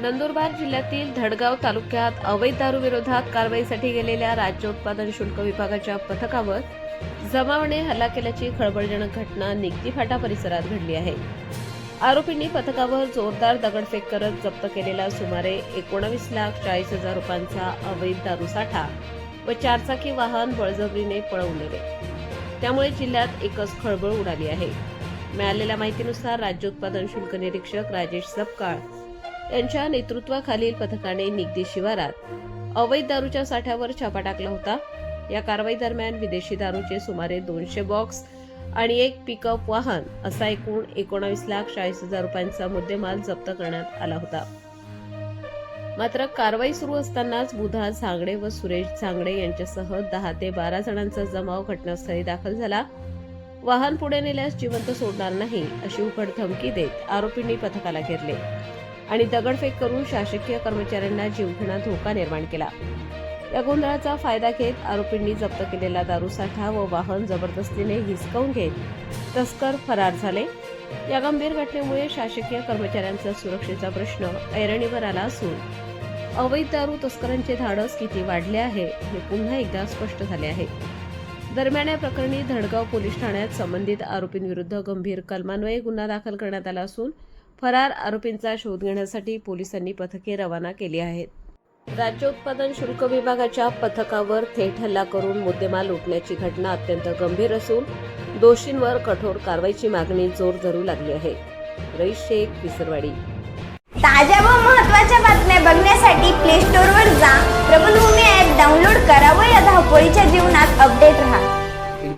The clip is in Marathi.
नंदुरबार जिल्ह्यातील धडगाव तालुक्यात अवैध दारू विरोधात कारवाईसाठी गेलेल्या राज्य उत्पादन शुल्क विभागाच्या पथकावर जमावाने हल्ला केल्याची खळबळजनक घटना निगडी फाटा परिसरात घडली आहे। आरोपींनी पथकावर जोरदार दगडफेक करत जप्त केलेला सुमारे 19,40,00,000 रुपयांचा अवैध दारू साठा व चारचाकी वाहन बळजबरीने पळवून नेले। त्यामुळे जिल्ह्यात एकच खळबळ उडाली आहे। मिळालेल्या माहितीनुसार राज्य उत्पादन शुल्क निरीक्षक राजेश सपकाळ यांच्या नेतृत्वाखालील पथकाने निगडी शिवारात अवैध दारूच्या साठ्यावर छापा टाकला होता। या कारवाई दरम्यान विदेशी दारूचे सुमारे 200 बॉक्स आणि एक पिकअप वाहन असा एकूण 19,40,00,000 रुपयांचा मुद्देमाल जप्त करण्यात आला होता। मात्र कारवाई सुरू असतानाच बुधा झांगडे व सुरेश झांगडे यांच्यासह 10 ते 12 जणांचा जमाव घटनास्थळी दाखल झाला। वाहन पुढे नेल्यास जिवंत सोडणार नाही अशी उघड धमकी देत आरोपींनी पथकाला घेरले आणि दगडफेक करून शासकीय कर्मचाऱ्यांना जीवघेणा धोका निर्माण केला। या गोंधळाचा फायदा घेत आरोपींनी जप्त केलेला दारूसाठा व वाहन जबरदस्तीने हिसकावून घेत तस्कर फरार झाले। या गंभीर घटनेमुळे शासकीय कर्मचाऱ्यांचा सुरक्षेचा प्रश्न ऐरणीवर आला असून अवैध दारू तस्करांचे धाडस किती वाढले आहे हे पुन्हा एकदा स्पष्ट झाले आहे। दरम्यान या प्रकरणी धडगाव पोलीस ठाण्यात संबंधित आरोपींविरुद्ध गंभीर कलमान्वये गुन्हा दाखल करण्यात आला असून फरार आरोपींचा शोध घेण्यासाठी पोलिसांनी पथके रवाना केली आहेत। राज्य उत्पादन शुल्क विभागाच्या पथकावर थेट हल्ला करून मुद्देमाल लुटण्याची घटना अत्यंत गंभीर असून दोषींवर कठोर कारवाईची मागणी जोर धरू लागली आहे। रईस शेख, विसरवाडी। ताज्या व महत्त्वाच्या बातम्या बघण्यासाठी प्ले स्टोअरवर जा, प्रबलभूमी ॲप डाउनलोड करा व या धावपळीच्या जीवनात अपडेट राहा।